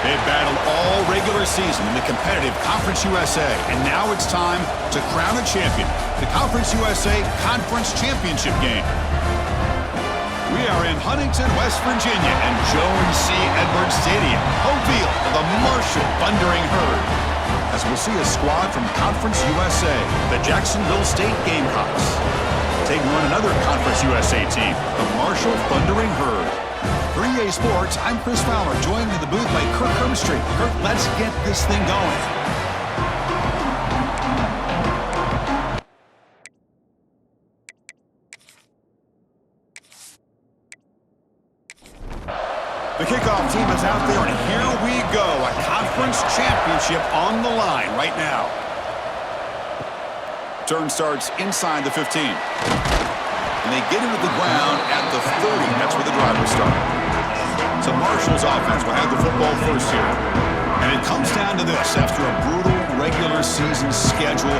They've battled all regular season in the competitive Conference USA, and now it's time to crown a champion. The Conference USA Conference Championship game. We are in Huntington, West Virginia, and Joan C. Edwards Stadium, home field of the Marshall Thundering Herd. As we'll see a squad from Conference USA, the Jacksonville State Gamecocks, taking on another Conference USA team, the Marshall Thundering Herd. For EA Sports, I'm Chris Fowler, joined in the booth by Kirk Hermstreet. Kirk, let's get this thing going. The kickoff team is out there, and here we go. A conference championship on the line right now. Turn starts inside the 15. And they get into the ground at the 30. That's where the drive will start. So Marshall's offense will have the football first here. And it comes down to this. After a brutal regular season schedule,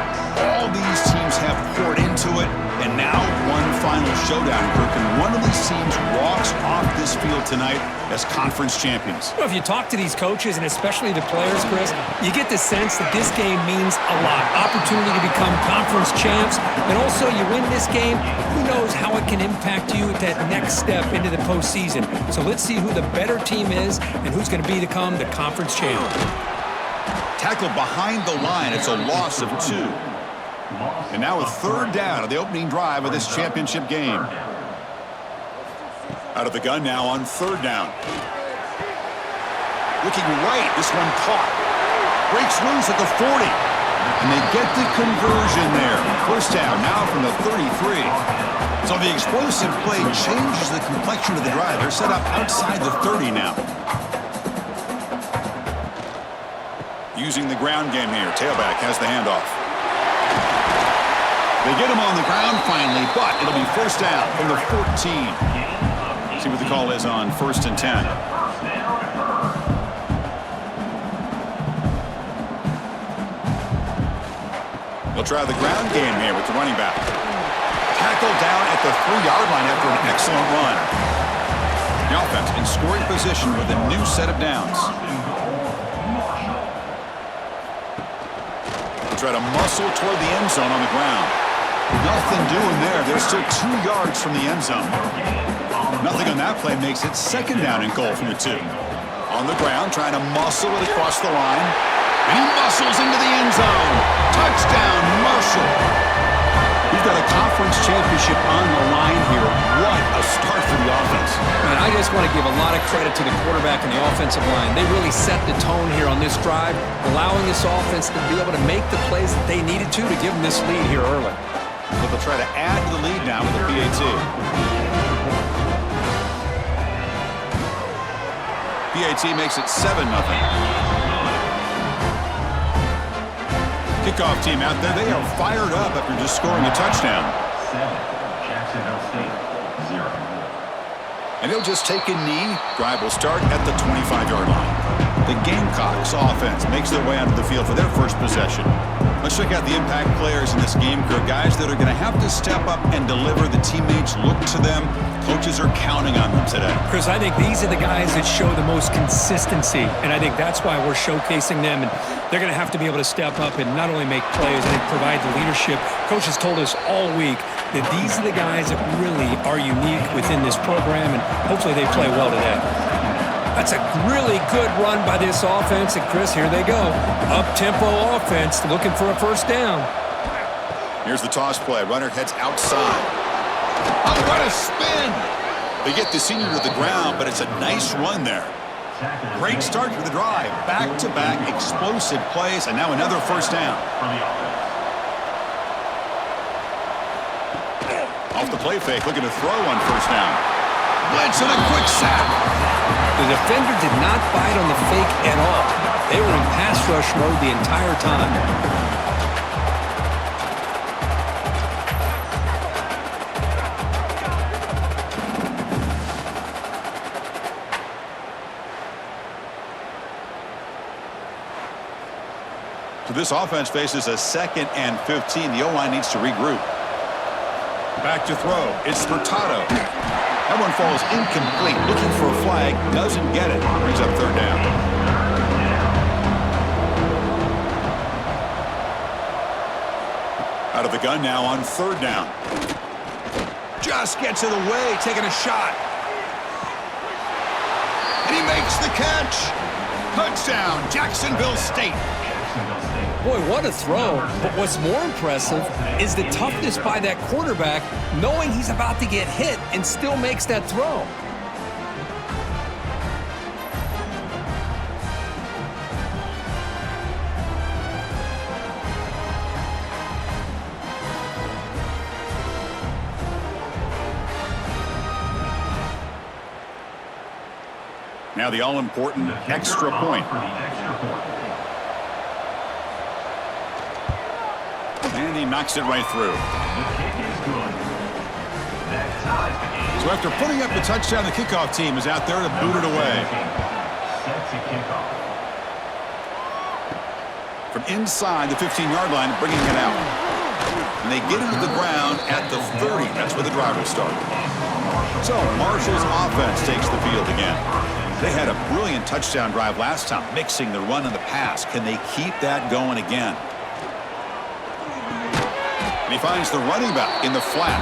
all these teams have poured into it. And now one final showdown, Kirk. And one of these teams walks off this field tonight as conference champions. Well, if you talk to these coaches, and especially the players, Chris, you get the sense that this game means a lot. Opportunity to become conference champs. And also, you win this game, who knows how it can impact you at that next step into the postseason. So let's see who the better team is and who's going to become the conference champ. Tackled behind the line. It's a loss of 2. And now a third down of the opening drive of this championship game. Out of the gun now on third down. Looking right, this one caught. Breaks loose at the 40. And they get the conversion there. First down now from the 33. So the explosive play changes the complexion of the drive. They're set up outside the 30 now. Using the ground game here. Tailback has the handoff. They get him on the ground finally, but it'll be first down from the 14. See what the call is on 1st and 10. They'll try the ground game here with the running back. Tackled down at the 3-yard line after an excellent run. The offense in scoring position with a new set of downs. They'll try to muscle toward the end zone on the ground. Nothing doing there. They're still 2 yards from the end zone. Nothing on that play makes it second down and goal from the 2. On the ground, trying to muscle it across the line. And he muscles into the end zone. Touchdown, Marshall. We've got a conference championship on the line here. What a start for the offense. Man, I just want to give a lot of credit to the quarterback and the offensive line. They really set the tone here on this drive, allowing this offense to be able to make the plays that they needed to give them this lead here early. But they'll try to add to the lead now with a PAT. PAT makes it 7-0. Kickoff team out there. They are fired up after just scoring a touchdown. 7, Jacksonville State, 0. And he'll just take a knee. Drive will start at the 25-yard line. The Gamecocks offense makes their way onto the field for their first possession. Let's check out the impact players in this game, guys that are going to have to step up and deliver. The teammates look to them. Coaches are counting on them today. Chris, I think these are the guys that show the most consistency, and I think that's why we're showcasing them. And they're going to have to be able to step up and not only make plays, I think provide the leadership. Coach has told us all week that these are the guys that really are unique within this program, and hopefully they play well today. That's a really good run by this offense, and Chris, here they go. Up-tempo offense looking for a first down. Here's the toss play. Runner heads outside. Oh, what a spin! They get the senior to the ground, but it's a nice run there. Great start to the drive. Back-to-back explosive plays, and now another first down. Off the play fake, looking to throw on first down. Blitz and a quick sack. The defender did not bite on the fake at all. They were in pass rush mode the entire time. So this offense faces a 2nd and 15. The O-line needs to regroup. Back to throw. It's Furtado. That one falls incomplete. Looking for a flag. Doesn't get it. Brings up third down. Out of the gun now on 3rd down. Just gets it away, taking a shot. And he makes the catch. Touchdown, Jacksonville State. Boy, what a throw. But what's more impressive is the toughness by that quarterback, knowing he's about to get hit and still makes that throw. Now the all-important extra point. And he knocks it right through. So after putting up the touchdown, the kickoff team is out there to boot it away. From inside the 15-yard line, bringing it out. And they get it to the ground at the 30. That's where the drive will start. So Marshall's offense takes the field again. They had a brilliant touchdown drive last time, mixing the run and the pass. Can they keep that going again? And he finds the running back in the flat.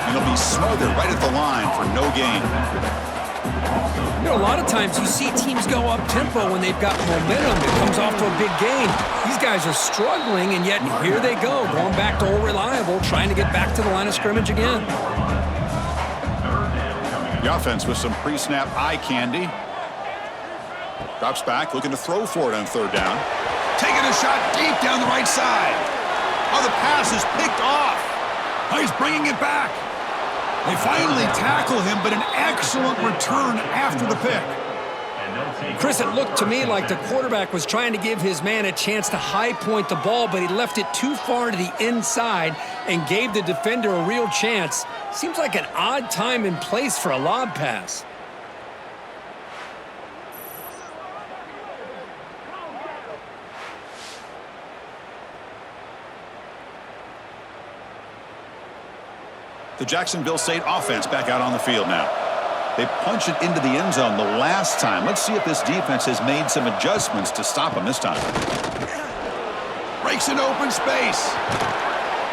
And he'll be smothered right at the line for no gain. You know, a lot of times you see teams go up-tempo when they've got momentum that comes off to a big gain. These guys are struggling, and yet here they go, going back to old reliable, trying to get back to the line of scrimmage again. The offense with some pre-snap eye candy. Drops back, looking to throw for it on 3rd down. Taking a shot deep down the right side. Oh, the pass is picked off. Oh, he's bringing it back. They finally tackle him, but an excellent return after the pick. Chris, it looked to me like the quarterback was trying to give his man a chance to high point the ball, but he left it too far to the inside and gave the defender a real chance. Seems like an odd time and place for a lob pass. The Jacksonville State offense back out on the field now. They punch it into the end zone the last time. Let's see if this defense has made some adjustments to stop them this time. Breaks an open space.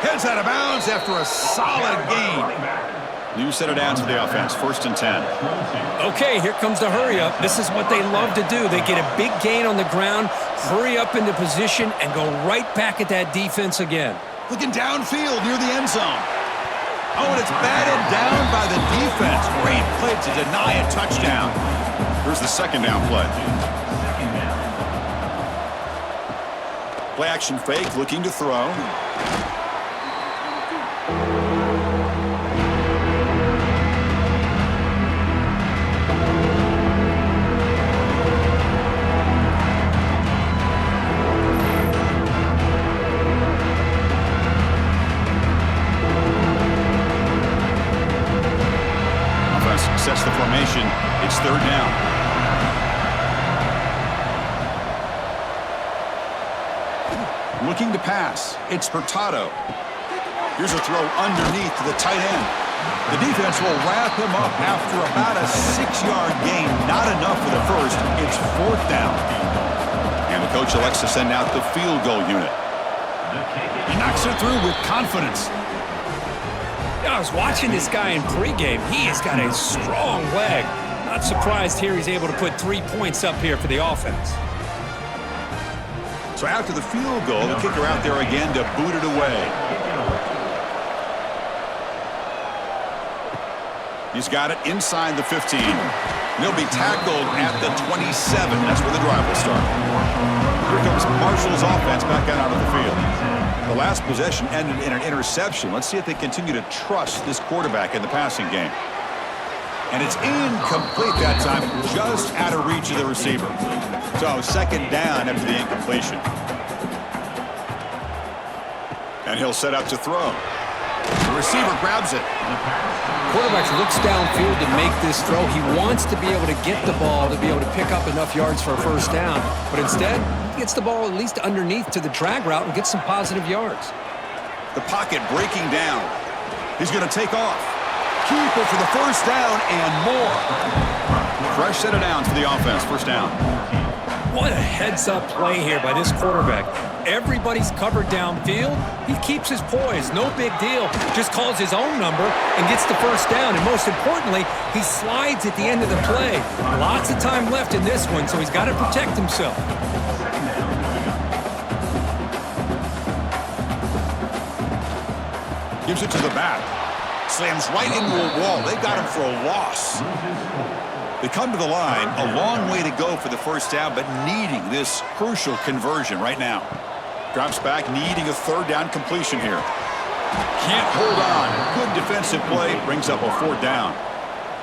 Heads out of bounds after a solid gain. New set of downs for the offense. 1st and 10. Okay, here comes the hurry up. This is what they love to do. They get a big gain on the ground, hurry up into position, and go right back at that defense again. Looking downfield near the end zone. Oh, and it's batted down by the defense. Great play to deny a touchdown. Here's the 2nd down play. Play action fake, looking to throw. Sets the formation. It's 3rd down. Looking to pass. It's Hurtado. Here's a throw underneath to the tight end. The defense will wrap him up after about a 6-yard gain. Not enough for the first. It's 4th down. And the coach elects to send out the field goal unit. He knocks it through with confidence. I was watching this guy in pregame. He has got a strong leg. Not surprised here he's able to put 3 points up here for the offense. So after the field goal, the kicker out there again to boot it away. He's got it inside the 15. He'll be tackled at the 27. That's where the drive will start. Here comes Marshall's offense back out onto the field. The last possession ended in an interception. Let's see if they continue to trust this quarterback in the passing game. And it's incomplete that time, just out of reach of the receiver. So 2nd down after the incompletion. And he'll set up to throw. The receiver grabs it. Quarterback looks downfield to make this throw. He wants to be able to get the ball to be able to pick up enough yards for a 1st down. But instead, he gets the ball at least underneath to the drag route and gets some positive yards. The pocket breaking down. He's going to take off. Keeper for the 1st down and more. Fresh set of downs for the offense. 1st down. What a heads-up play here by this quarterback. Everybody's covered downfield. He keeps his poise. No big deal. Just calls his own number and gets the first down. And most importantly, he slides at the end of the play. Lots of time left in this one, so he's got to protect himself. Gives it to the back. Slams right into a wall. They got him for a loss. They come to the line, a long way to go for the first down, but needing this crucial conversion right now. Drops back, needing a third down completion here. Can't hold on. Good defensive play, brings up a fourth down.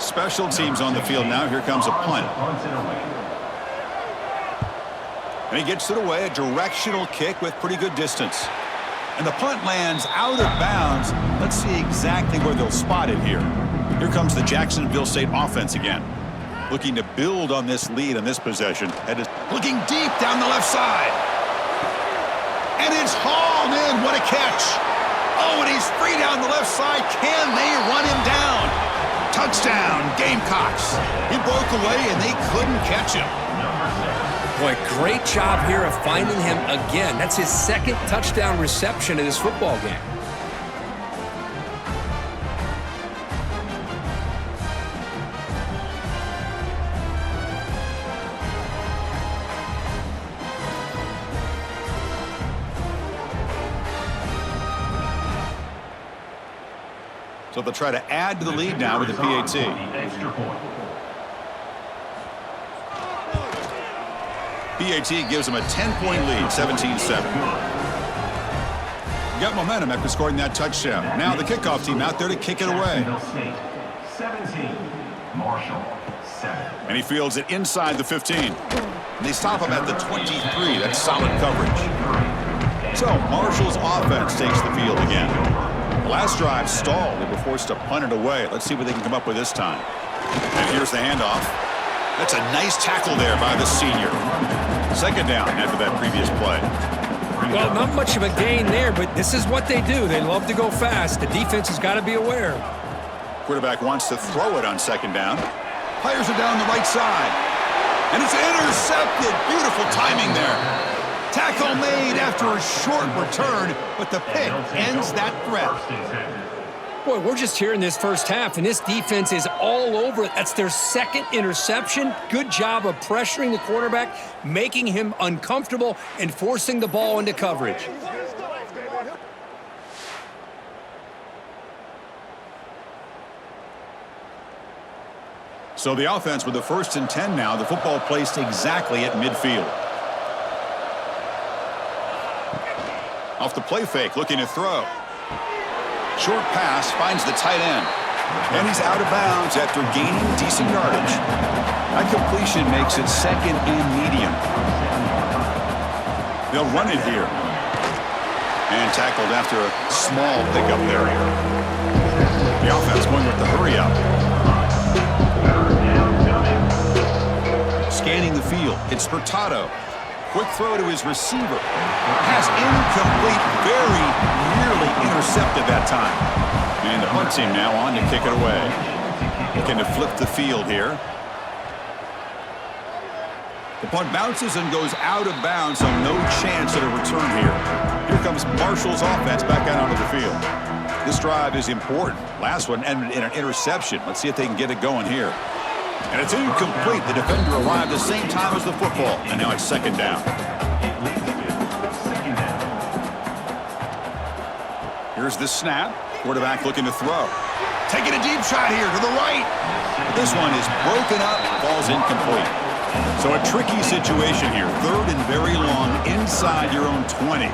Special teams on the field now. Here comes a punt. And he gets it away, a directional kick with pretty good distance. And the punt lands out of bounds. Let's see exactly where they'll spot it here. Here comes the Jacksonville State offense again. Looking to build on this lead on this possession. Looking deep down the left side. And it's hauled in. What a catch. Oh, and he's free down the left side. Can they run him down? Touchdown, Gamecocks. He broke away, and they couldn't catch him. Boy, great job here of finding him again. That's his second touchdown reception in this football game. So they'll try to add to the lead now with the PAT. PAT gives them a 10-point lead, 17-7. Got momentum after scoring that touchdown. Now the kickoff team out there to kick it away. 17, Marshall, 7. And he fields it inside the 15. And they stop him at the 23. That's solid coverage. So Marshall's offense takes the field again. Last drive stalled. They were forced to punt it away. Let's see what they can come up with this time. And here's the handoff. That's a nice tackle there by the senior. Second down after that previous play. Well, not much of a gain there, but this is what they do. They love to go fast. The defense has got to be aware. Quarterback wants to throw it on second down. Fires it down the right side. And it's intercepted. Beautiful timing there. Tackle made after a short return, but the pick ends that threat. Boy, we're just here in this first half, and this defense is all over it. That's their second interception. Good job of pressuring the quarterback, making him uncomfortable, and forcing the ball into coverage. So the offense with the 1st and 10 now, the football placed exactly at midfield. Off the play fake, looking to throw. Short pass, finds the tight end. And he's out of bounds after gaining decent yardage. That completion makes it second and medium. They'll run it here. And tackled after a small pickup there. The offense going with the hurry up. Scanning the field, it's Furtado. Quick throw to his receiver. Pass incomplete, very nearly intercepted that time. And the punt team now on to kick it away. Looking to flip the field here. The punt bounces and goes out of bounds, so no chance at a return here. Here comes Marshall's offense back out onto the field. This drive is important. Last one ended in an interception. Let's see if they can get it going here. And it's incomplete. The defender arrived the same time as the football. And now it's second down. Here's the snap. Quarterback looking to throw. Taking a deep shot here to the right. This one is broken up, falls incomplete. So a tricky situation here. 3rd and very long inside your own 20.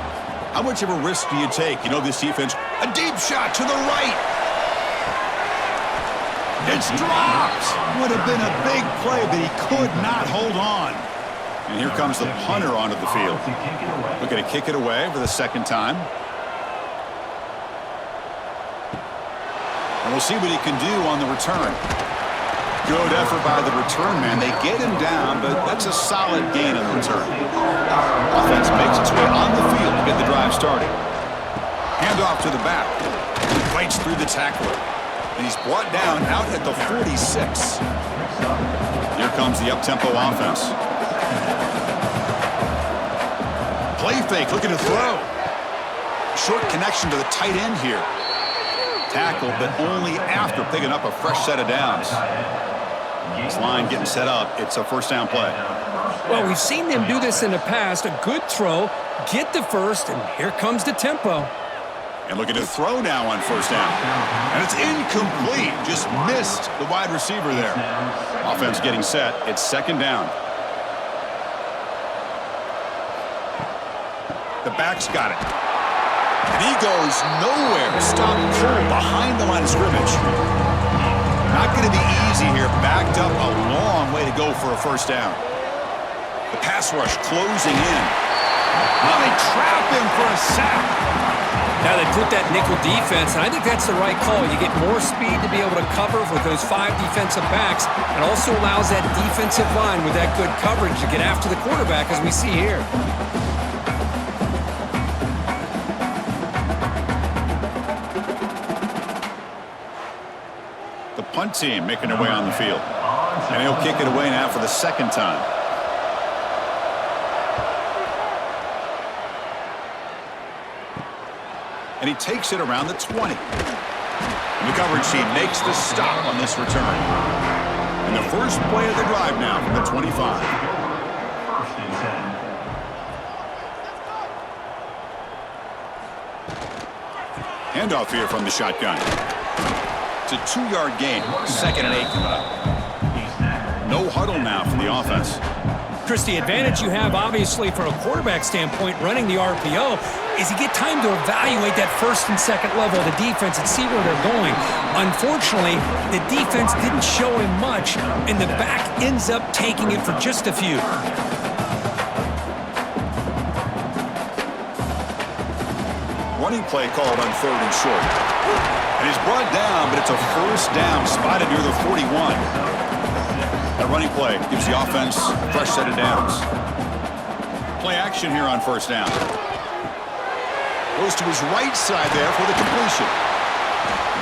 How much of a risk do you take? You know this defense. A deep shot to the right. It's dropped. Would have been a big play, but he could not hold on. And here comes the punter onto the field. Looking to kick it away for the second time. And we'll see what he can do on the return. Good effort by the return man. They get him down, but that's a solid gain on the return. Offense makes its way on the field to get the drive started. Handoff to the back. He fights through the tackler. And he's brought down out at the 46. Here comes the up-tempo offense. Play fake, looking to throw. Short connection to the tight end here. Tackle, but only after picking up a fresh set of downs. This line getting set up. It's a first down play. Well, we've seen them do this in the past. A good throw, get the first, and here comes the tempo. And looking to throw now on first down. And it's incomplete. Just missed the wide receiver there. Offense getting set. It's second down. The back's got it. And he goes nowhere. Stopped cold behind the line of scrimmage. Not going to be easy here. Backed up a long way to go for a first down. The pass rush closing in. Now they trap him for a sack. Now they put that nickel defense, and I think that's the right call. You get more speed to be able to cover with those 5 defensive backs. It also allows that defensive line with that good coverage to get after the quarterback, as we see here. The punt team making their way on the field. And he'll kick it away now for the second time. And he takes it around the 20. And the coverage team makes the stop on this return. And the first play of the drive now from the 25. Handoff here from the shotgun. It's a 2-yard gain. 2nd and 8 coming up. No huddle now for the offense. Chris, the advantage you have, obviously, from a quarterback standpoint, running the RPO, is you get time to evaluate that first and second level of the defense and see where they're going. Unfortunately, the defense didn't show him much, and the back ends up taking it for just a few. Running play called on 3rd and short. And he's brought down, but it's a first down spotted near the 41. That running play gives the offense a fresh set of downs. Play action here on first down. Goes to his right side there for the completion.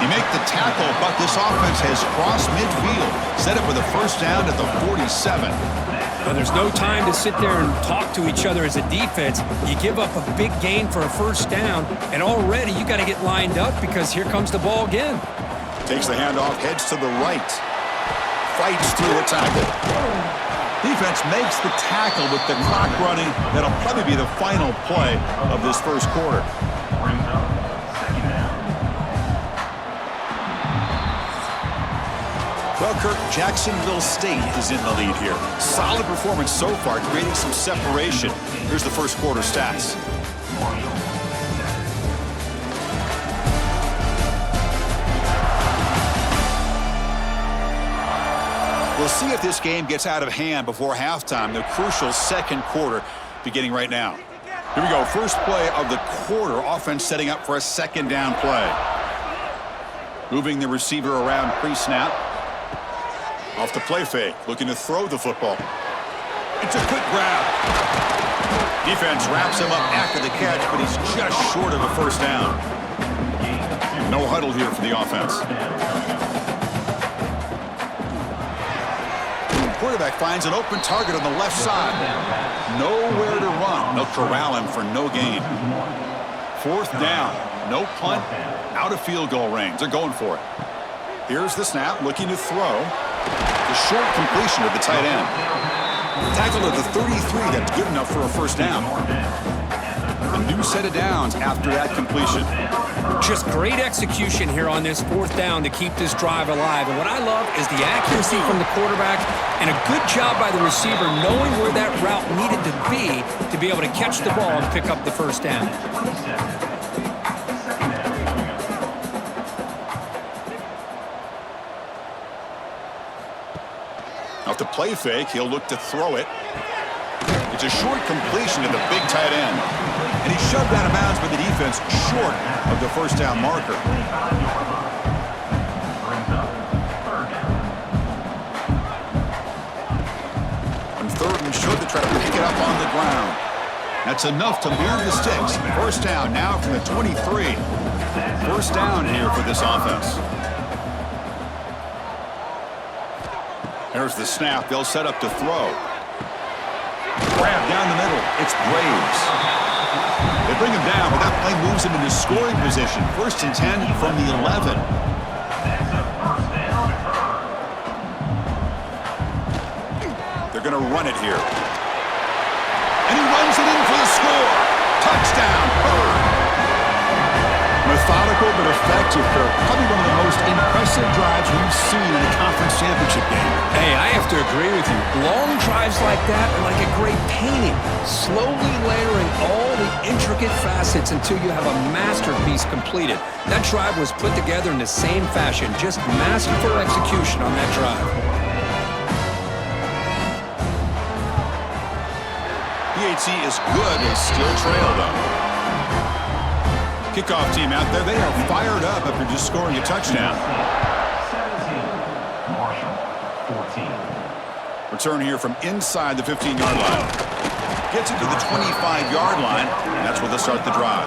He make the tackle, but this offense has crossed midfield. Set up with a first down at the 47. Well, there's no time to sit there and talk to each other as a defense. You give up a big gain for a first down, and already you got to get lined up because here comes the ball again. Takes the handoff, heads to the right. Fights through the tackle. Defense makes the tackle with the clock running. That'll probably be the final play of this first quarter. Well, Kirk, Jacksonville State is in the lead here. Solid performance so far, creating some separation. Here's the first quarter stats. We'll see if this game gets out of hand before halftime. The crucial second quarter beginning right now. Here we go. First play of the quarter. Offense setting up for a second down play. Moving the receiver around pre-snap. Off the play fake. Looking to throw the football. It's a quick grab. Defense wraps him up after the catch, but he's just short of a first down. No huddle here for the offense. Quarterback finds an open target on the left side. Nowhere to run. They'll corral him for no gain. Fourth down. No punt. Out of field goal range. They're going for it. Here's the snap. Looking to throw. The short completion of the tight end. Tackle at the 33. That's good enough for a first down. A new set of downs after that completion. Just great execution here on this fourth down to keep this drive alive. And what I love is the accuracy from the quarterback and a good job by the receiver knowing where that route needed to be able to catch the ball and pick up the first down. Off the play fake, he'll look to throw it. It's a short completion to the big tight end. And he's shoved out of bounds by the defense short of the first down marker. On 3rd and short, to try to pick it up on the ground. That's enough to move the sticks. First down now from the 23. First down here for this offense. There's the snap. They'll set up to throw. Grab down the middle. It's Graves. They bring him down, but that play moves him into scoring position. 1st and 10 from the 11. They're going to run it here. And he runs it in for the score. Touchdown, Bird. Methodical but effective, Kirk. Probably one of the most impressive drives we've seen in a conference championship game. Hey, I have to agree with you. Long drives like that are like a great painting, slowly layering all the intricate facets until you have a masterpiece completed. That drive was put together in the same fashion, just masterful execution on that drive. PAT is good. They still trail, though. Kickoff team out there. They are fired up after just scoring a touchdown. 17. Marshall, 14. Return here from inside the 15-yard line. Gets it to the 25-yard line, and that's where they'll start the drive.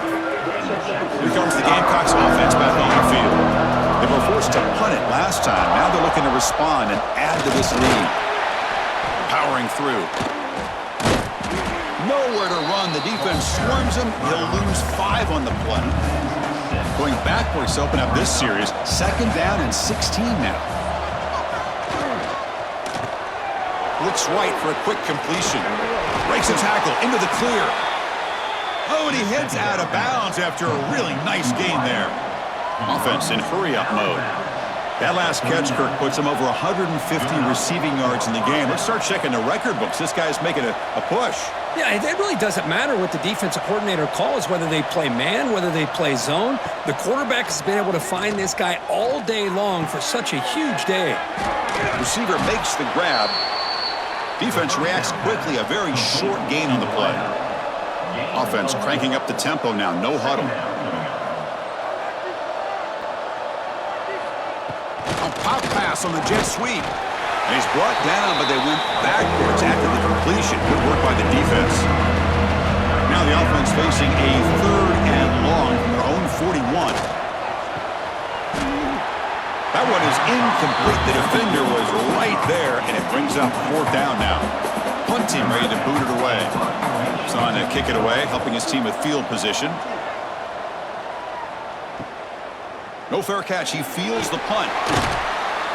Here comes the Gamecocks offense back on the field. They were forced to punt it last time. Now they're looking to respond and add to this lead. Powering through. Nowhere to run. The defense swarms him. He'll lose 5 on the play. Going backwards to open up this series. 2nd down and 16 now. Looks right for a quick completion. Breaks a tackle into the clear. Oh, and he heads out of bounds after a really nice gain there. Offense in hurry-up mode. That last catch, Kirk, puts him over 150 receiving yards in the game. Let's start checking the record books. This guy's making a push. Yeah, it really doesn't matter what the defensive coordinator calls, whether they play man, whether they play zone. The quarterback has been able to find this guy all day long for such a huge day. Receiver makes the grab. Defense reacts quickly. A very short gain on the play. Offense cranking up the tempo now. No huddle. A pop pass on the jet sweep. And he's brought down, but they went backwards after the completion. Good work by the defense. Now the offense facing a 3rd and long from their own 41. That one is incomplete. The defender was right there, and it brings up 4th down now. Punt team ready to boot it away. He's on to kick it away, helping his team with field position. No fair catch. He feels the punt.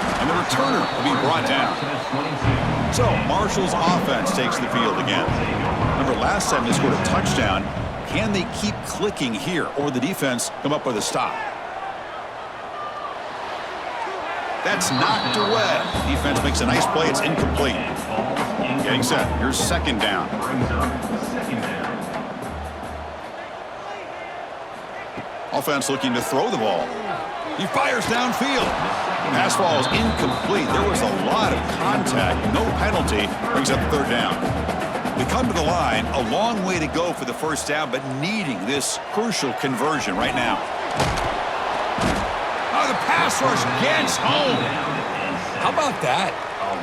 And the returner will be brought down. So Marshall's offense takes the field again. Remember last time they scored a touchdown. Can they keep clicking here, or the defense come up with a stop? That's knocked away. Defense makes a nice play. It's incomplete. Getting set. Here's 2nd down. Offense looking to throw the ball. He fires downfield. Pass ball is incomplete. There was a lot of contact. No penalty. Brings up 3rd down. They come to the line. A long way to go for the 1st down, but needing this crucial conversion right now. Oh, the pass rush gets home. How about that?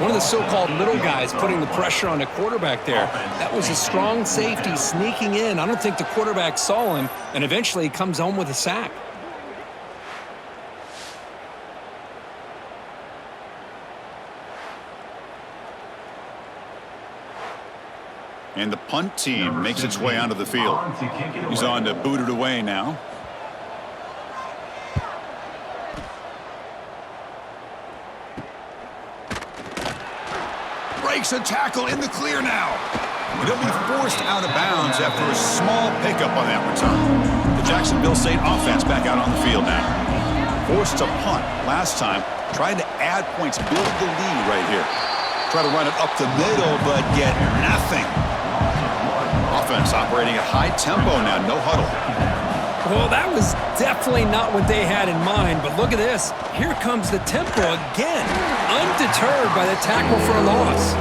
One of the so-called middle guys putting the pressure on the quarterback there. That was a strong safety sneaking in. I don't think the quarterback saw him, and eventually he comes home with a sack. And the punt team makes its way onto the field. He's on to boot it away now. Breaks a tackle in the clear now. He'll be forced out of bounds after a small pickup on that return. The Jacksonville State offense back out on the field now. Forced to punt last time. Trying to add points, build the lead right here. Try to run it up the middle, but get nothing. Offense operating at high tempo now, no huddle. Well, that was definitely not what they had in mind, but look at this. Here comes the tempo again, undeterred by the tackle for a loss.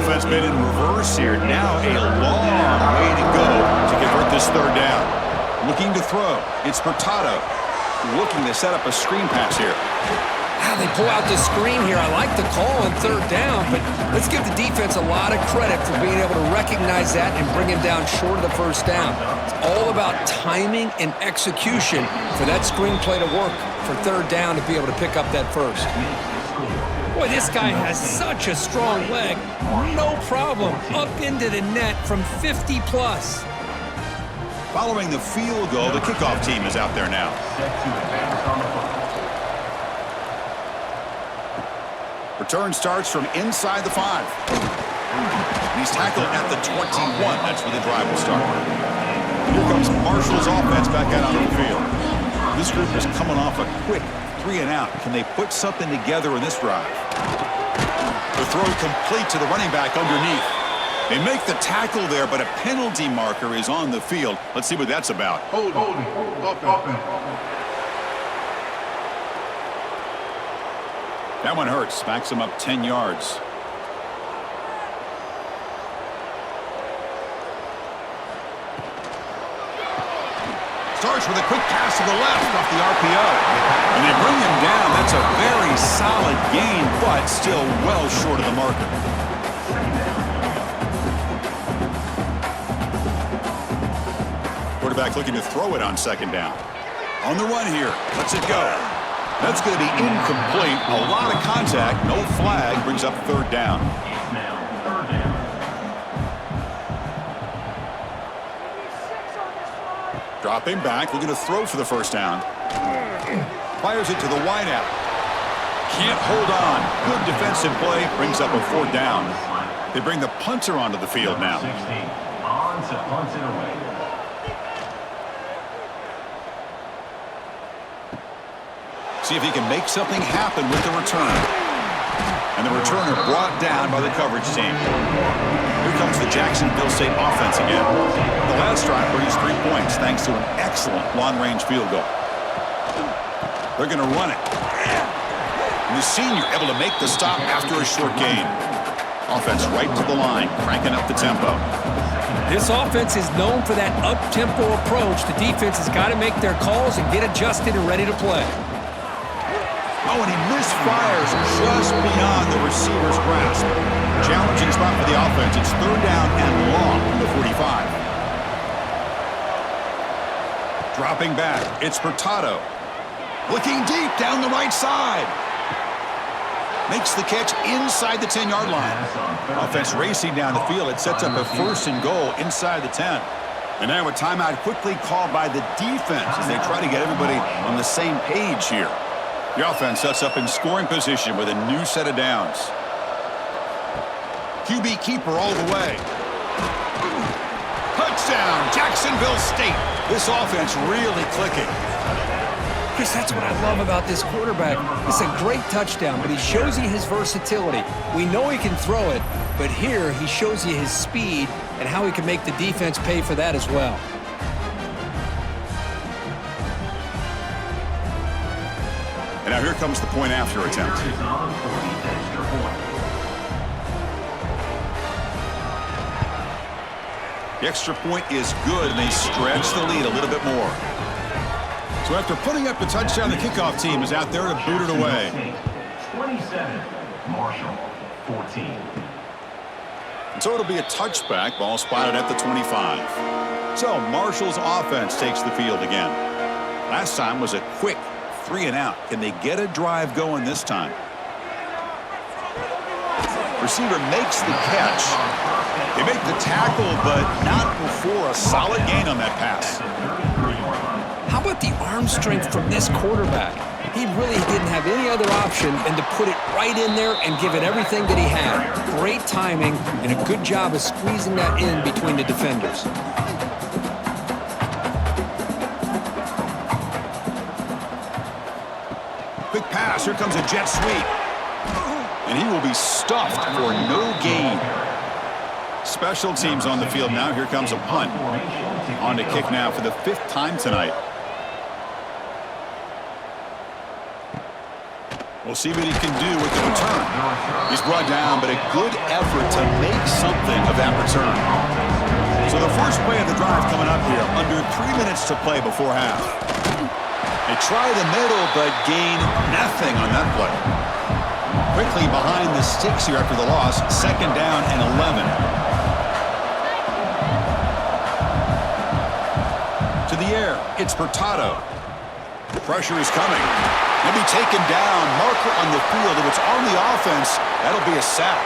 Offense been in reverse here. Now a long way to go to convert this 3rd down. Looking to throw. It's Furtado looking to set up a screen pass here. They pull out the screen here. I like the call on 3rd down, but let's give the defense a lot of credit for being able to recognize that and bring him down short of the 1st down. It's all about timing and execution for that screen play to work for 3rd down to be able to pick up that 1st. Boy, this guy has such a strong leg. No problem. Up into the net from 50 plus. Following the field goal, the kickoff team is out there now. Set to advance on the football. Return starts from inside the 5. And he's tackled at the 21. That's where the drive will start. Here comes Marshall's offense back out on the field. This group is coming off a quick 3 and out. Can they put something together in this drive? The throw complete to the running back underneath. They make the tackle there, but a penalty marker is on the field. Let's see what that's about. Holding. That one hurts. Backs him up 10 yards. Starts with a quick pass to the left off the RPO. And they bring him down. That's a very solid gain, but still well short of the marker. Quarterback looking to throw it on 2nd down. On the run here. Lets it go. That's going to be incomplete. A lot of contact. No flag. Brings up 3rd down. It's now 3rd down. Dropping back, looking to throw for the 1st down. Fires it to the wideout. Can't hold on. Good defensive play. Brings up a 4th down. They bring the punter onto the field now. 16 on to punt it away. See if he can make something happen with the return. And the returner brought down by the coverage team. Here comes the Jacksonville State offense again. The last drive produced 3 points thanks to an excellent long-range field goal. They're going to run it. And the senior able to make the stop after a short gain. Offense right to the line, cranking up the tempo. This offense is known for that up-tempo approach. The defense has got to make their calls and get adjusted and ready to play. Oh, and he misfires just beyond the receiver's grasp. Challenging spot for the offense. It's 3rd down and long from the 45. Dropping back, it's Furtado. Looking deep down the right side. Makes the catch inside the 10-yard line. Offense racing down the field. It sets up a 1st and goal inside the 10. And now a timeout quickly called by the defense as they try to get everybody on the same page here. The offense sets up in scoring position with a new set of downs. QB keeper all the way. Touchdown, Jacksonville State. This offense really clicking. Chris, that's what I love about this quarterback. It's a great touchdown, but he shows you his versatility. We know he can throw it, but here he shows you his speed and how he can make the defense pay for that as well. And now here comes the point after attempt. Here is on for the extra point. The extra point is good, and they stretch the lead a little bit more. So after putting up the touchdown, the kickoff team is out there to boot it away. 27, Marshall, 14. And so it'll be a touchback, ball spotted at the 25. So Marshall's offense takes the field again. Last time was a quick 3 and out. Can they get a drive going this time? Receiver makes the catch. They make the tackle, but not before a solid gain on that pass. How about the arm strength from this quarterback? He really didn't have any other option than to put it right in there and give it everything that he had. Great timing and a good job of squeezing that in between the defenders. Quick pass. Here comes a jet sweep. And he will be stuffed for no gain. Special teams on the field now. Here comes a punt. On to kick now for the 5th time tonight. We'll see what he can do with the return. He's brought down, but a good effort to make something of that return. So the first play of the drive coming up here. Under 3 minutes to play before half. They try the middle, but gain nothing on that play. Quickly behind the sticks here after the loss. 2nd down and 11. To the air, it's Furtado. Pressure is coming. He'll be taken down. Marker on the field. If it's on the offense, that'll be a sack.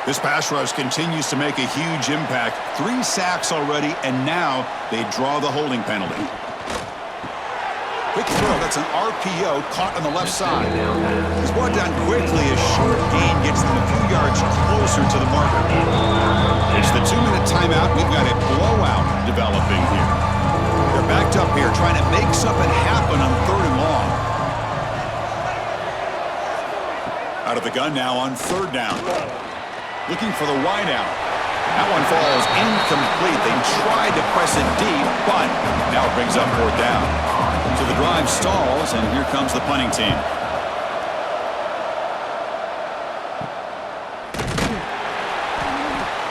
This pass rush continues to make a huge impact. 3 sacks already, and now they draw the holding penalty. Quick throw. That's an RPO caught on the left side. He's brought down quickly. A short gain gets them a few yards closer to the marker. It's the 2-minute timeout. We've got a blowout developing here. They're backed up here trying to make something happen on 3rd and long. Out of the gun now on 3rd down. Looking for the wide out. That one falls incomplete. They tried to press it deep, but now it brings up 4th down. So the drive stalls, and here comes the punting team.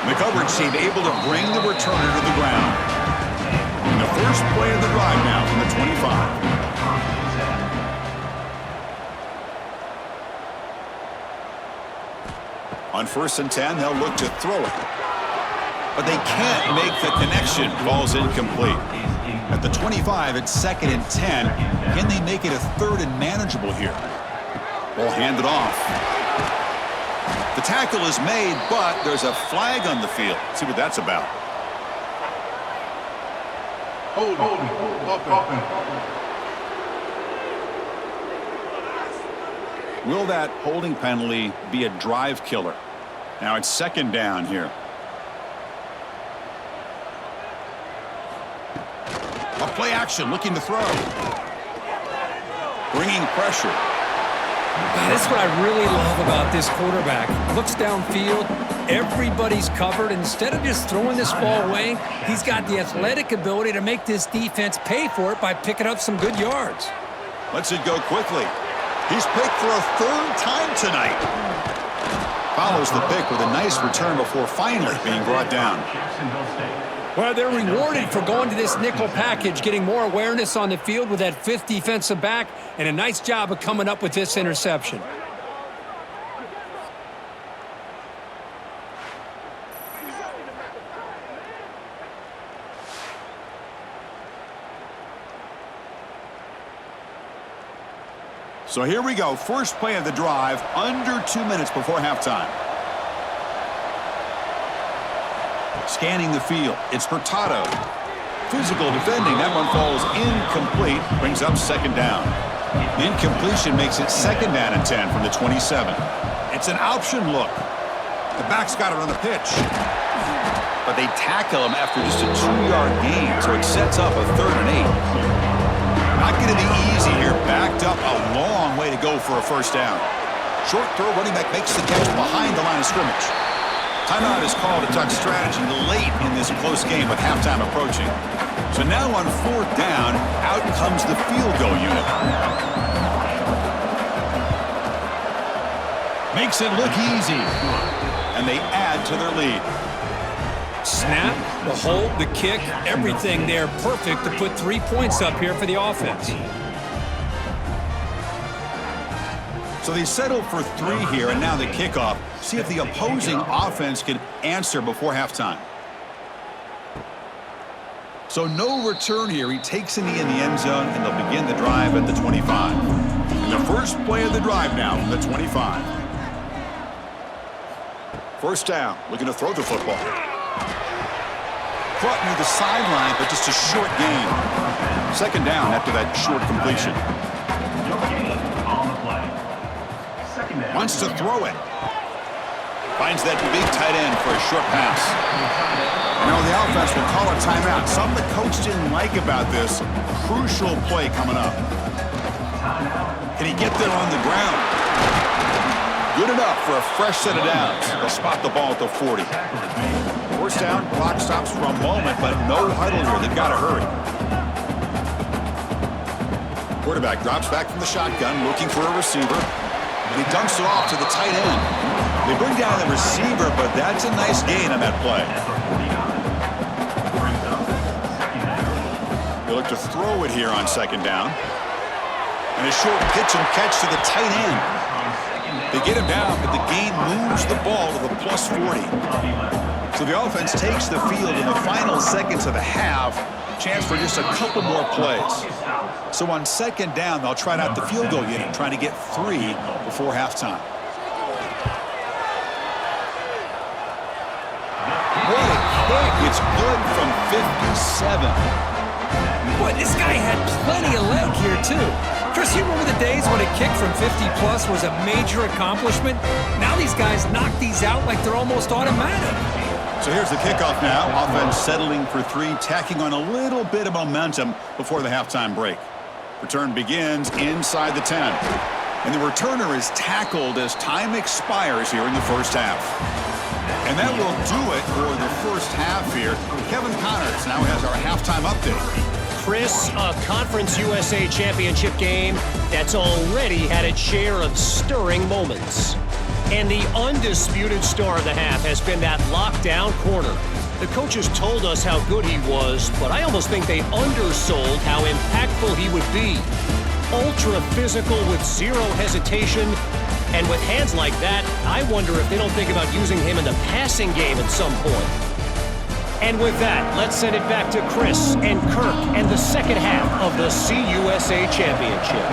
The coverage team able to bring the returner to the ground. And the first play of the drive now from the 25. On 1st and 10, they'll look to throw it. But they can't make the connection. Ball's incomplete. At the 25, it's 2nd and 10. Can they make it a 3rd and manageable here? Ball handed off. The tackle is made, but there's a flag on the field. Let's see what that's about. Hold Will that holding penalty be a drive killer? Now it's 2nd down here. A play action, looking to throw. Bringing pressure. That's what I really love about this quarterback. Looks downfield, everybody's covered. Instead of just throwing this ball away, he's got the athletic ability to make this defense pay for it by picking up some good yards. Lets it go quickly. He's picked for a 3rd time tonight. Follows the pick with a nice return before finally being brought down. Jacksonville State. Well, they're rewarded for going to this nickel package, getting more awareness on the field with that 5th defensive back, and a nice job of coming up with this interception. So here we go. First play of the drive, under 2 minutes before halftime. Scanning the field. It's Hurtado. Physical defending. That one falls incomplete. Brings up 2nd down. Incompletion makes it 2nd down and 10 from the 27. It's an option look. The back's got it on the pitch. But they tackle him after just a 2-yard gain, so it sets up a 3rd and 8. Not going to be easy here. Backed up a long way to go for a 1st down. Short throw, running back makes the catch behind the line of scrimmage. Timeout is called to tuck strategy late in this close game with halftime approaching. So now on 4th down, out comes the field goal unit. Makes it look easy. And they add to their lead. Snap, the hold, the kick, everything there perfect to put 3 points up here for the offense. So they settle for 3 here, and now the kickoff. See if the opposing offense can answer before halftime. So no return here. He takes a knee in the end zone, and they'll begin the drive at the 25. And the first play of the drive now from the 25. 1st down, looking to throw the football. Caught near the sideline, but just a short gain. 2nd down after that short completion. No gain on the play. 2nd down. Wants to throw it. Finds that big tight end for a short pass. And now the offense will call a timeout. Something the coach didn't like about this. Crucial play coming up. Can he get there on the ground? Good enough for a fresh set of downs. They'll spot the ball at the 40. 1st down, clock stops for a moment, but no huddle here. They've got to hurry. Quarterback drops back from the shotgun, looking for a receiver. And he dunks it off to the tight end. They bring down the receiver, but that's a nice gain on that play. They look to throw it here on 2nd down. And a short pitch and catch to the tight end. They get him down, but the gain moves the ball to the plus 40. So the offense takes the field in the final seconds of the half. Chance for just a couple more plays. So on 2nd down, they'll try out the field goal unit, trying to get 3 before halftime. It's good from 57. Boy, this guy had plenty of leg here, too. Chris, you remember the days when a kick from 50-plus was a major accomplishment? Now these guys knock these out like they're almost automatic. So here's the kickoff now. Offense settling for three, tacking on a little bit of momentum before the halftime break. Return begins inside the 10. And the returner is tackled as time expires here in the first half. And that will do it for the first half here. Kevin Connors now has our halftime update. Chris, a Conference USA Championship game that's already had its share of stirring moments. And the undisputed star of the half has been that lockdown corner. The coaches told us how good he was, but I almost think they undersold how impactful he would be. Ultra physical with zero hesitation. And with hands like that, I wonder if they don't think about using him in the passing game at some point. And with that, let's send it back to Chris and Kirk and the second half of the CUSA Championship.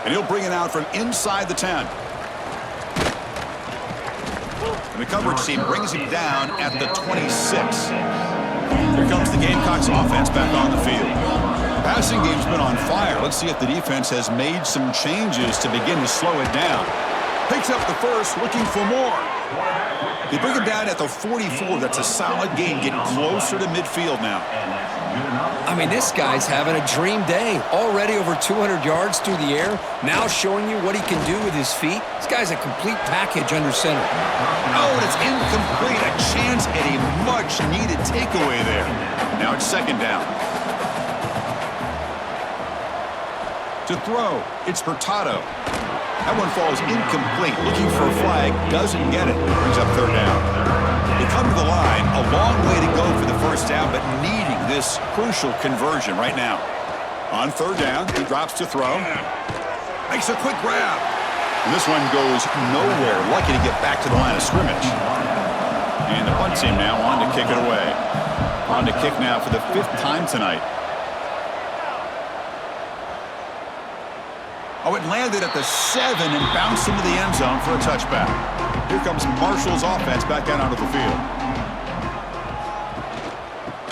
And he'll bring it out from inside the 10. And the coverage team brings him down at the 26. Here comes the Gamecocks offense back on the field. The passing game's been on fire. Let's see if the defense has made some changes to begin to slow it down. Picks up the first, looking for more. They bring him down at the 44. That's a solid gain, getting closer to midfield now. I mean, this guy's having a dream day. Already over 200 yards through the air. Now showing you what he can do with his feet. This guy's a complete package under center. Oh, and it's incomplete. A chance at a much-needed takeaway there. Now it's second down. To throw, it's Hurtado. That one falls incomplete. Looking for a flag, doesn't get it. Brings up third down. They come to the line, a long way to go for the first down, but needing this crucial conversion right now. On third down, he drops to throw. Makes a quick grab. And this one goes nowhere. Lucky to get back to the line of scrimmage. And the punt team now on to kick it away. On to kick now for the 5th time tonight. Oh, it landed at the 7 and bounced into the end zone for a touchback. Here comes Marshall's offense back out onto the field.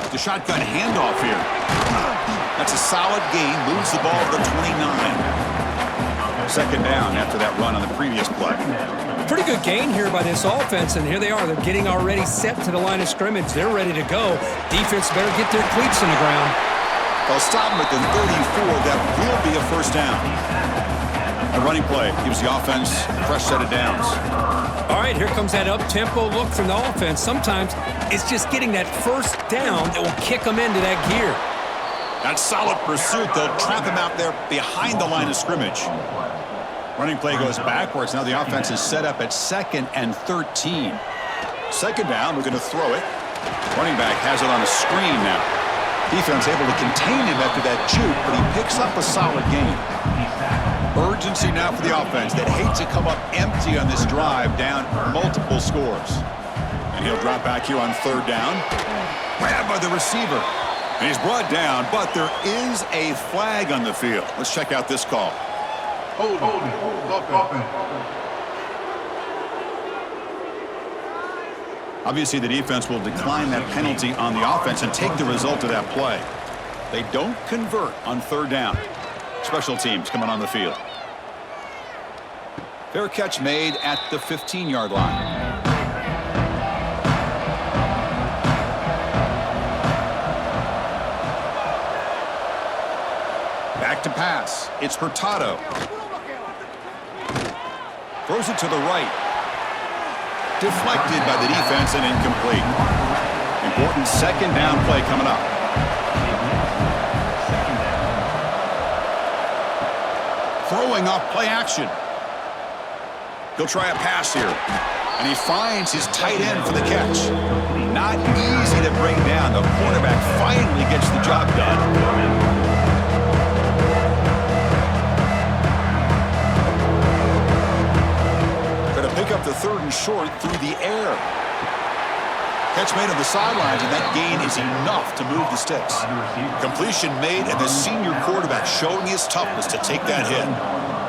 The shotgun handoff here. That's a solid gain. Moves the ball to the 29. Second down after that run on the previous play. Pretty good gain here by this offense, and here they are. They're getting already set to the line of scrimmage. They're ready to go. Defense better get their cleats in the ground. They'll stop him at the 34. That will be a first down. A running play gives the offense a fresh set of downs. All right, here comes that up-tempo look from the offense. Sometimes it's just getting that first down that will kick them into that gear. That solid pursuit. They'll trap him out there behind the line of scrimmage. Running play goes backwards. Now the offense is set up at 2nd and 13. Second down, we're going to throw it. Running back has it on a screen now. Defense able to contain him after that juke, but he picks up a solid gain. Urgency now for the offense that hates to come up empty on this drive, down multiple scores. And he'll drop back here on third down. Grabbed by the receiver. And he's brought down, but there is a flag on the field. Let's check out this call. Hold it. Obviously, the defense will decline that penalty on the offense and take the result of that play. They don't convert on third down. Special teams coming on the field. Fair catch made at the 15-yard line. Back to pass. It's Hurtado. Throws it to the right. Deflected by the defense and incomplete. Important second down play coming up. Throwing off play action. He'll try a pass here. And he finds his tight end for the catch. Not easy to bring down. The cornerback finally gets the job done. Pick up the 3rd and short through the air. Catch made on the sidelines, and that gain is enough to move the sticks. Completion made, and the senior quarterback showing his toughness to take that hit.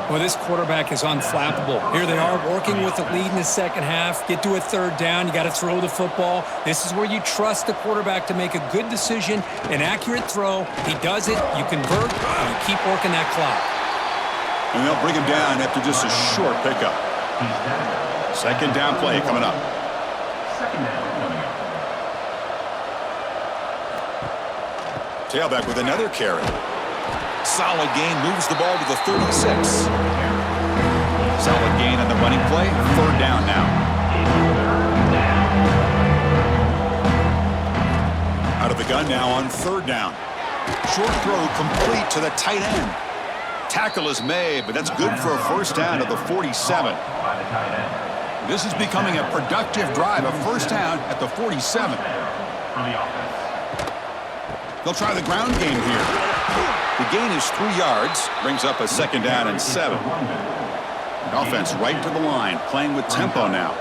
Well, this quarterback is unflappable. Here they are working with the lead in the second half. Get to a third down. You got to throw the football. This is where you trust the quarterback to make a good decision, an accurate throw. He does it. You convert, and you keep working that clock. And they'll bring him down after just a short pickup. Second down play coming up. Second down coming up. Tailback with another carry. Solid gain, moves the ball to the 36. Solid gain on the running play. Third down now. Out of the gun now on third down. Short throw complete to the tight end. Tackle is made, but that's good for a first down at the 47. This is becoming a productive drive, a first down at the 47. They'll try the ground game here. The gain is 3 yards, brings up a second down and 7. The offense right to the line, playing with tempo now.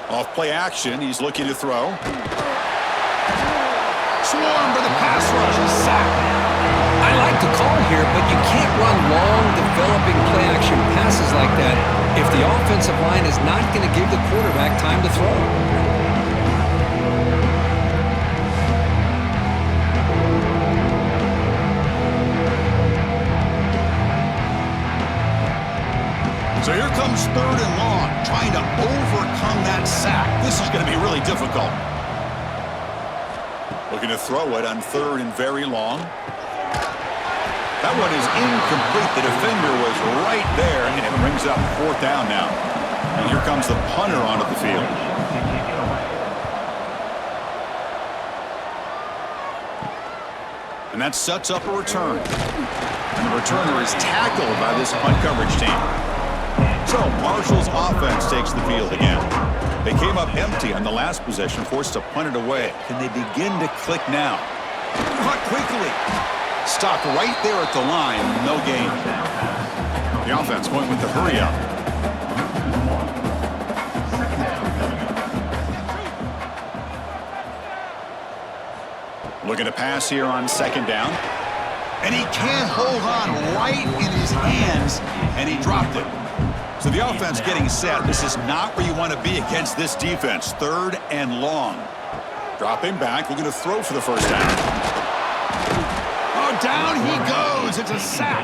Off play action, he's looking to throw. Swarmed by the pass rush, a sack. I like the call here, but you can't run long, developing play-action passes like that if the offensive line is not going to give the quarterback time to throw. So here comes third and long, trying to overcome that sack. This is going to be really difficult. Looking to throw it on third and very long. That one is incomplete. The defender was right there, and it brings up fourth down now. And here comes the punter onto the field. And that sets up a return. And the returner is tackled by this punt coverage team. So Marshall's offense takes the field again. They came up empty on the last possession, forced to punt it away. Can they begin to click now? Caught quickly. Stopped right there at the line. No gain. The offense going with the hurry up. Looking to pass here on second down. And he can't hold on right in his hands, and he dropped it. So the offense getting set. This is not where you want to be against this defense. Third and long. Dropping back, looking to throw for the first down. Oh, down he goes. It's a sack.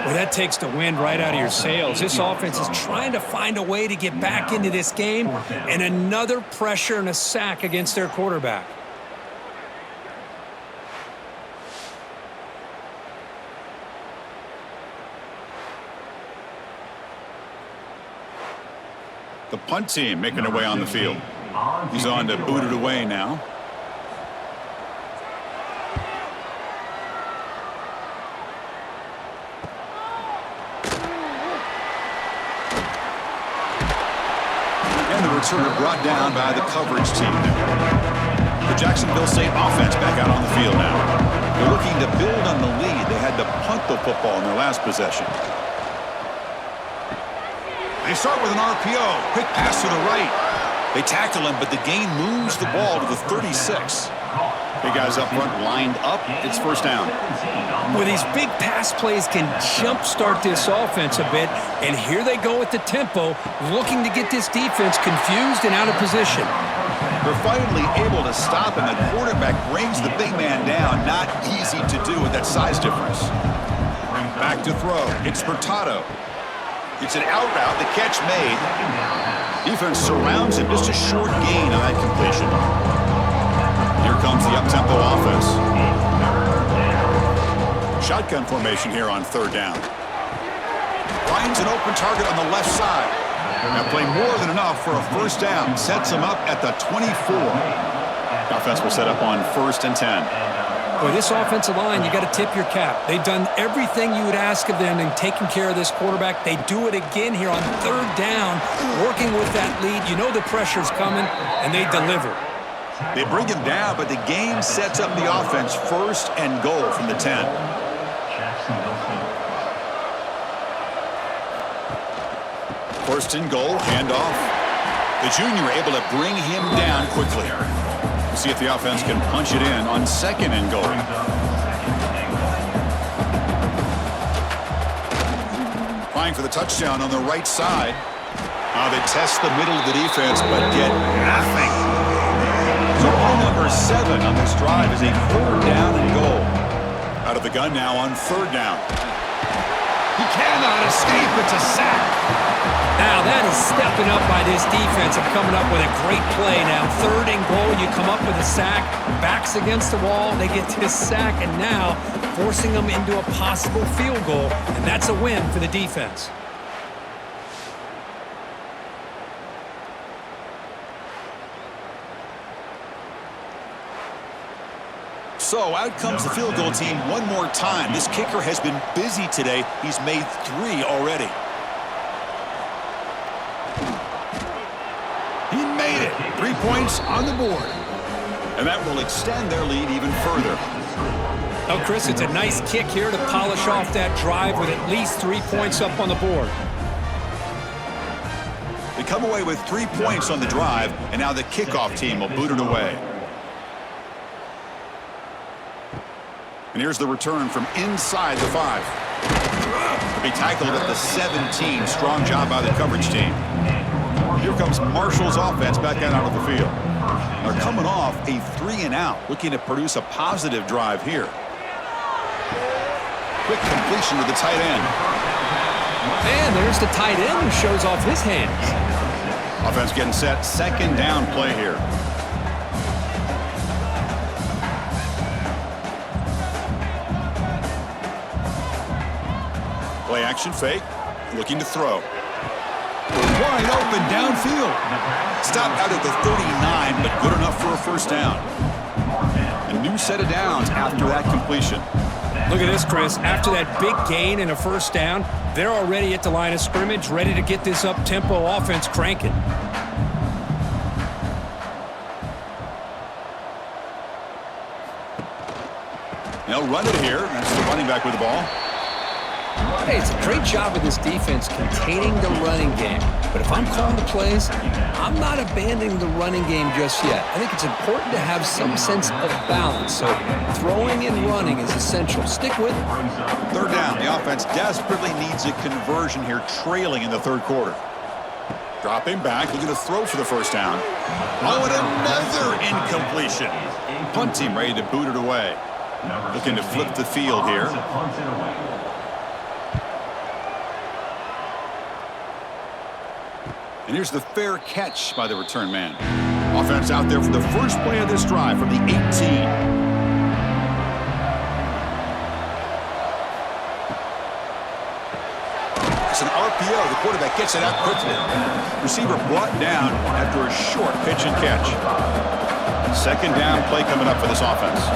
Well, that takes the wind right out of your sails. This offense is trying to find a way to get back into this game, and another pressure and a sack against their quarterback. The punt team making their way on the field. He's on to boot it away now. And the returner brought down by the coverage team. The Jacksonville State offense back out on the field now. They're looking to build on the lead. They had to punt the football in their last possession. They start with an RPO. Quick pass to the right. They tackle him, but the gain moves the ball to the 36. Big guys up front lined up. It's first down. Well, these big pass plays can jumpstart this offense a bit, and here they go with the tempo, looking to get this defense confused and out of position. They're finally able to stop, and the quarterback brings the big man down. Not easy to do with that size difference. Back to throw. It's Furtado. It's an out route, the catch made. Defense surrounds him, just a short gain on that completion. Here comes the up-tempo offense. Shotgun formation here on third down. Finds an open target on the left side. Now play more than enough for a first down. Sets him up at the 24. Offense will set up on 1st and 10. Boy, this offensive line, you got to tip your cap. They've done everything you would ask of them in taking care of this quarterback. They do it again here on third down, working with that lead. You know the pressure's coming, and they deliver. They bring him down, but the game sets up the offense 1st and goal from the 10. First and goal, handoff. The junior able to bring him down quickly. See if the offense can punch it in on 2nd and goal. Trying for the touchdown on the right side. They test the middle of the defense, but get nothing. So ball number 7 on this drive is a 4th down and goal. Out of the gun now on 3rd down. He cannot escape. It's a sack. Now that is stepping up by this defense and coming up with a great play. Now 3rd and goal, you come up with a sack, backs against the wall, they get this sack, and now forcing them into a possible field goal, and that's a win for the defense. So out comes the field goal team one more time. This kicker has been busy today. He's made 3 already. He made it. 3 points on the board. And that will extend their lead even further. Oh, Chris, it's a nice kick here to polish off that drive with at least 3 points up on the board. They come away with 3 points on the drive, and now the kickoff team will boot it away. And here's the return from inside the 5. To be tackled at the 17. Strong job by the coverage team. Here comes Marshall's offense back out onto the field. They're coming off a 3 and out, looking to produce a positive drive here. Quick completion to the tight end. And there's the tight end who shows off his hands. Offense getting set. 2nd down play here. Play action fake. Looking to throw. Wide open downfield. Stop out at the 39, but good enough for a 1st down. A new set of downs after that completion. Look at this, Chris. After that big gain and a 1st down, they're already at the line of scrimmage, ready to get this up-tempo offense cranking. They'll run it here. That's the running back with the ball. Hey, it's a great job of this defense containing the running game. But if I'm calling the plays, I'm not abandoning the running game just yet. I think it's important to have some sense of balance. So throwing and running is essential. Stick with it. 3rd down. The offense desperately needs a conversion here, trailing in the 3rd quarter. Dropping back, looking to throw for the 1st down. Oh, and another incompletion. Punt team ready to boot it away. Looking to flip the field here. And here's the fair catch by the return man. Offense out there for the first play of this drive from the 18. It's an RPO. The quarterback gets it out quickly. Receiver brought down after a short pitch and catch. 2nd down play coming up for this offense.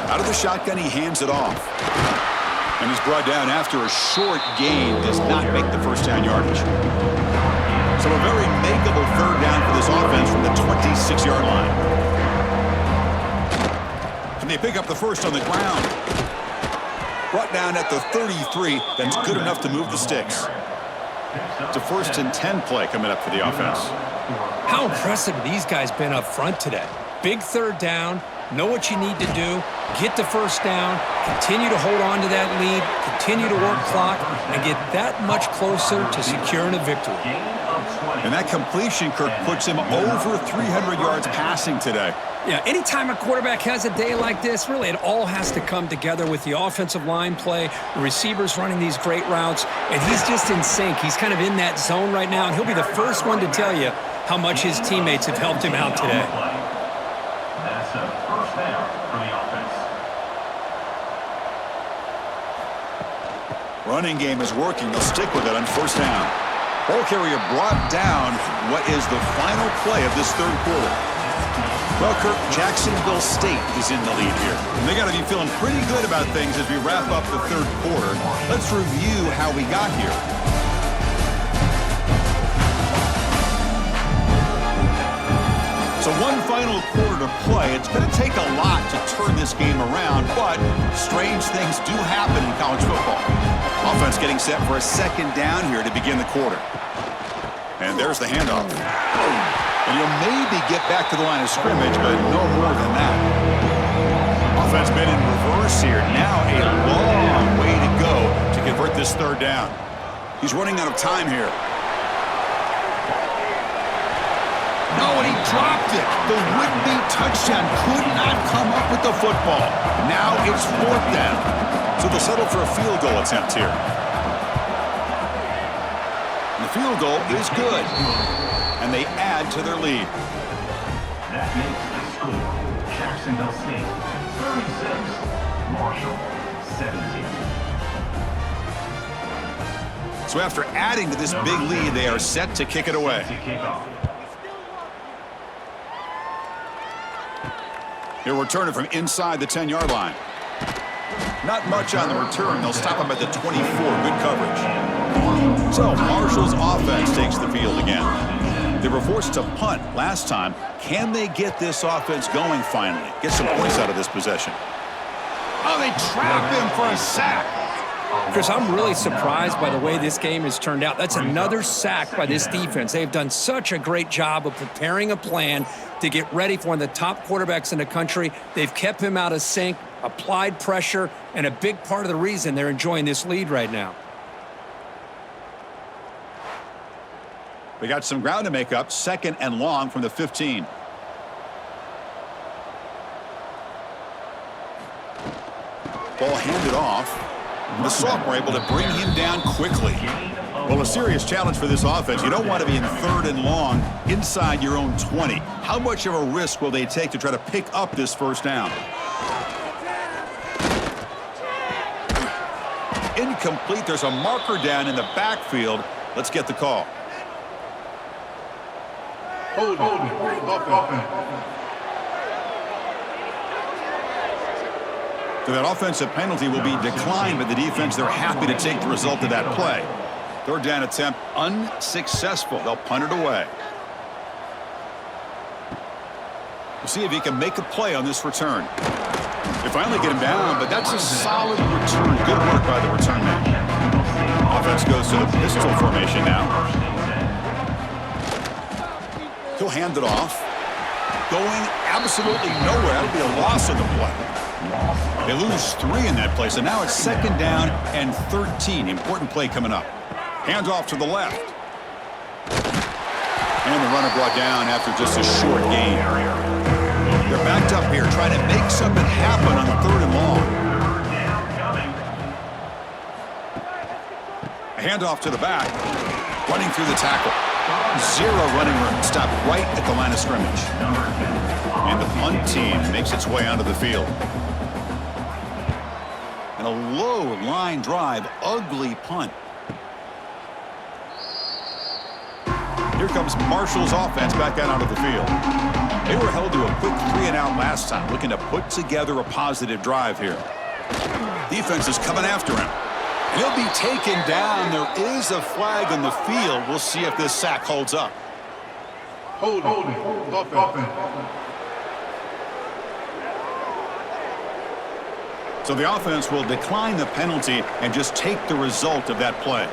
Out of the shotgun, he hands it off. And he's brought down after a short gain. Does not make the 1st down yardage. So a very makeable 3rd down for this offense from the 26-yard line. Can they pick up the 1st on the ground? Brought down at the 33. That's good enough to move the sticks. It's a 1st and 10 play coming up for the offense. How impressive have these guys been up front today? Big 3rd down. Know what you need to do, get the 1st down, continue to hold on to that lead, continue to work clock, and get that much closer to securing a victory. And that completion, Kirk, puts him over 300 yards passing today. Yeah, anytime a quarterback has a day like this, really it all has to come together with the offensive line play, the receivers running these great routes, and he's just in sync. He's kind of in that zone right now, and he'll be the first one to tell you how much his teammates have helped him out today. That's a 1st down for the offense. Running game is working. They'll stick with it on 1st down. Ball carrier brought down. What is the final play of this 3rd quarter? Well, Kirk, Jacksonville State is in the lead here. And they got to be feeling pretty good about things as we wrap up the 3rd quarter. Let's review how we got here. So one final quarter to play. It's going to take a lot to turn this game around, but strange things do happen in college football. Offense getting set for a 2nd down here to begin the quarter. And there's the handoff. And he'll maybe get back to the line of scrimmage, but no more than that. Offense been in reverse here. Now a long way to go to convert this third down. He's running out of time here. No, and he dropped it. The would-be touchdown could not come up with the football. Now it's fourth down. So they'll settle for a field goal attempt here. And the field goal is good. And they add to their lead. That makes the score Jacksonville State 36, Marshall 17. So after adding to this big lead, they are set to kick it away. To kick off. He'll return it from inside the 10-yard line. Not much on the return. They'll stop him at the 24. Good coverage. So Marshall's offense takes the field again. They were forced to punt last time. Can they get this offense going finally? Get some points out of this possession. Oh, they trap him for a sack. Chris, I'm really surprised by the way this game has turned out. That's another sack by this defense. They've done such a great job of preparing a plan to get ready for one of the top quarterbacks in the country. They've kept him out of sync, applied pressure, and a big part of the reason they're enjoying this lead right now. They got some ground to make up. 2nd and long from the 15. Ball handed off. The sophomore able to bring him down quickly. Well, a serious challenge for this offense. You don't want to be in 3rd and long inside your own 20. How much of a risk will they take to try to pick up this first down? Incomplete. There's a marker down in the backfield. Let's get the call. Hold it. So that offensive penalty will be declined by the defense. They're happy to take the result of that play. 3rd down attempt unsuccessful. They'll punt it away. We'll see if he can make a play on this return. They finally get him down, but that's a solid return. Good work by the return man. Offense goes to the pistol formation now. He'll hand it off. Going absolutely nowhere. That'll be a loss of the play. They lose 3 in that play, so now it's 2nd down and 13. Important play coming up. Hands off to the left. And the runner brought down after just a short gain. They're backed up here trying to make something happen on 3rd and long. A handoff to the back. Running through the tackle. 0 running room. Stopped right at the line of scrimmage. And the punt team makes its way onto the field. And a low line drive. Ugly punt. Here comes Marshall's offense back out onto the field. They were held to a quick 3-and-out last time, looking to put together a positive drive here. Defense is coming after him. He'll be taken down. There is a flag on the field. We'll see if this sack holds up. Hold it. So the offense will decline the penalty and just take the result of that play.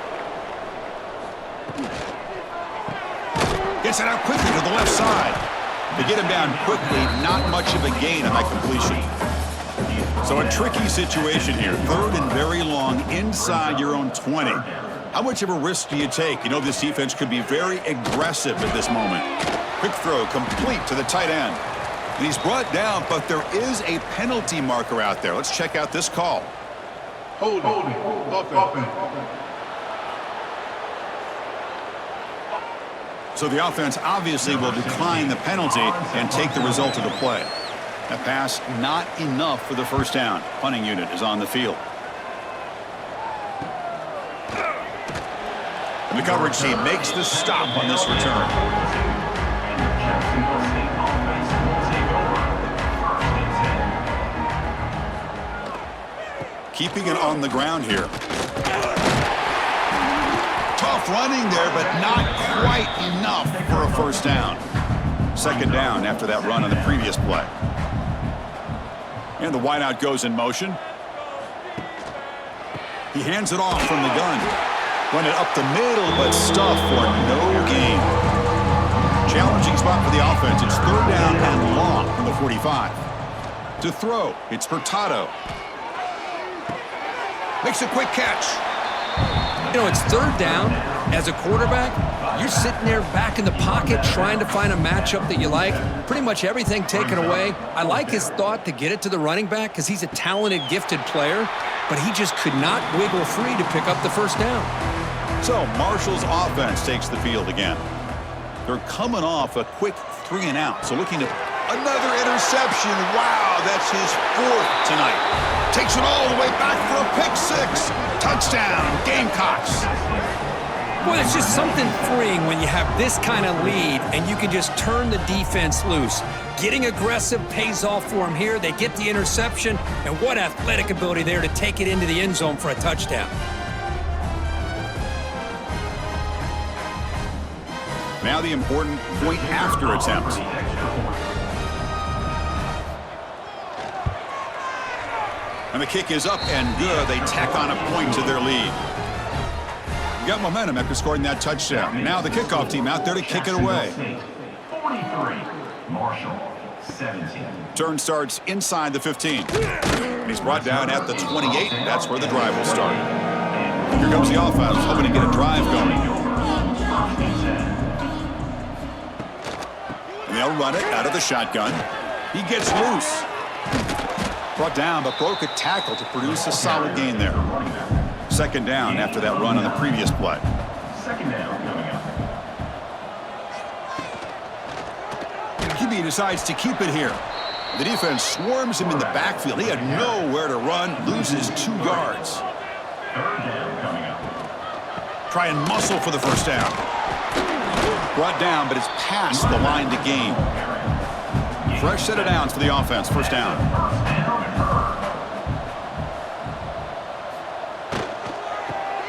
Gets it out quickly to the left side. They get him down quickly, not much of a gain on that completion. So a tricky situation here. 3rd and very long inside your own 20. How much of a risk do you take? You know this defense could be very aggressive at this moment. Quick throw complete to the tight end. And he's brought down, but there is a penalty marker out there. Let's check out this call. Hold it. So the offense obviously will decline the penalty and take the result of the play. That pass not enough for the first down. Punting unit is on the field. And the coverage team makes the stop on this return. Keeping it on the ground here. Tough running there, but not quite enough for a first down. 2nd down after that run on the previous play. And the wideout goes in motion. He hands it off from the gun. Run it up the middle, but stuff for no gain. Challenge Staging spot for the offense. It's third down and long from the 45. To throw, it's Hurtado. Makes a quick catch. You know, it's third down. As a quarterback, you're sitting there back in the pocket trying to find a matchup that you like. Pretty much everything taken away. I like his thought to get it to the running back because he's a talented, gifted player, but he just could not wiggle free to pick up the first down. So Marshall's offense takes the field again. They're coming off a quick 3 and out. So looking at another interception. Wow, that's his 4th tonight. Takes it all the way back for a pick 6. Touchdown, Gamecocks. Well, it's just something freeing when you have this kind of lead and you can just turn the defense loose. Getting aggressive pays off for them here. They get the interception, and what athletic ability there to take it into the end zone for a touchdown. Now the important point after attempt. And the kick is up and good. They tack on a point to their lead. Got momentum after scoring that touchdown. Now the kickoff team out there to kick it away. 43, Marshall, 17. Turn starts inside the 15. And he's brought down at the 28. That's where the drive will start. Here comes the offense, hoping to get a drive going. And they'll run it out of the shotgun. He gets loose. Brought down, but broke a tackle to produce a solid gain there. Second down after that run on the previous play. Second down coming up. QB decides to keep it here. The defense swarms him in the backfield. He had nowhere to run, loses 2 yards. Third down coming up. Try and muscle for the first down. Brought down, but it's past the line to gain. Fresh set of downs for the offense. First down.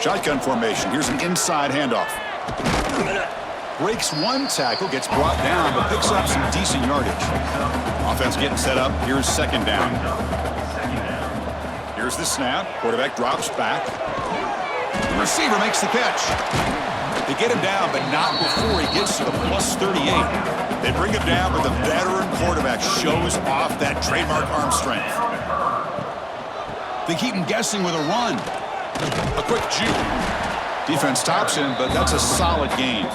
Shotgun formation. Here's an inside handoff. Breaks 1 tackle, gets brought down, but picks up some decent yardage. Offense getting set up. Here's second down. Here's the snap. Quarterback drops back. The receiver makes the catch. They get him down, but not before he gets to the plus 38. They bring him down, but the veteran quarterback shows off that trademark arm strength. They keep him guessing with a run. A quick juke. Defense stops him, but that's a solid gain.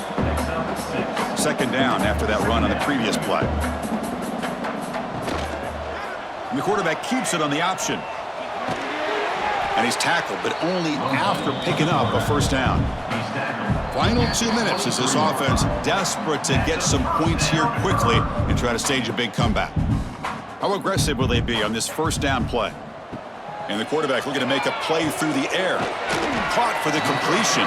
Second down after that run on the previous play. And the quarterback keeps it on the option. And he's tackled, but only after picking up a first down. Final 2 minutes as this offense desperate to get some points here quickly and try to stage a big comeback. How aggressive will they be on this first down play? And the quarterback looking to make a play through the air. Caught for the completion.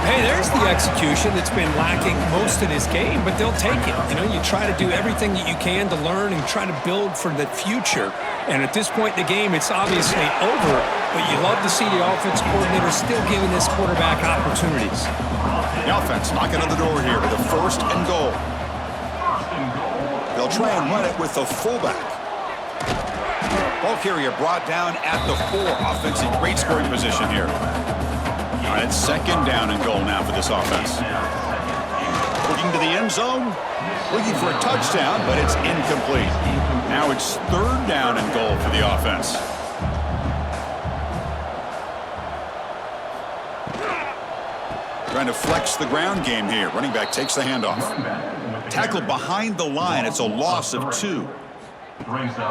Hey, there's the execution that's been lacking most of this game, but they'll take it. You know, you try to do everything that you can to learn and try to build for the future. And at this point in the game, it's obviously over, but you love to see the offense coordinator still giving this quarterback opportunities. The offense knocking on the door here with a 1st and goal. They'll try and run it with the fullback. Ball carrier brought down at the 4. Offense in great scoring position here. All right, second down and goal now for this offense. Looking to the end zone. Looking for a touchdown, but it's incomplete. Now it's third down and goal for the offense. Trying to flex the ground game here. Running back takes the handoff. Tackled behind the line. It's a loss of 2.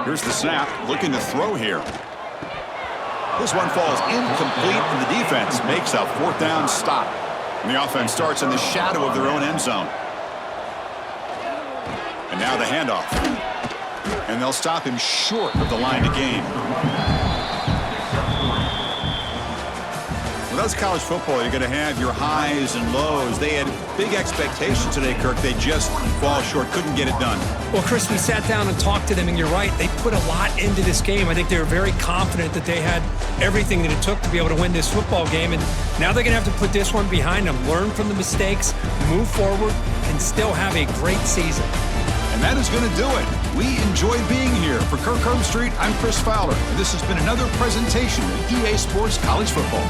Here's the snap, looking to throw here. This one falls incomplete, and the defense makes a 4th down stop. And the offense starts in the shadow of their own end zone. And now the handoff. And they'll stop him short of the line to gain. Well, that's college football. You're going to have your highs and lows. They had big expectations today, Kirk. They just fall short, couldn't get it done. Well, Chris, we sat down and talked to them, and you're right. They put a lot into this game. I think they were very confident that they had everything that it took to be able to win this football game. And now they're going to have to put this one behind them, learn from the mistakes, move forward, and still have a great season. And that is going to do it. We enjoyed being here. For Kirk Street, I'm Chris Fowler. And this has been another presentation of EA Sports College Football.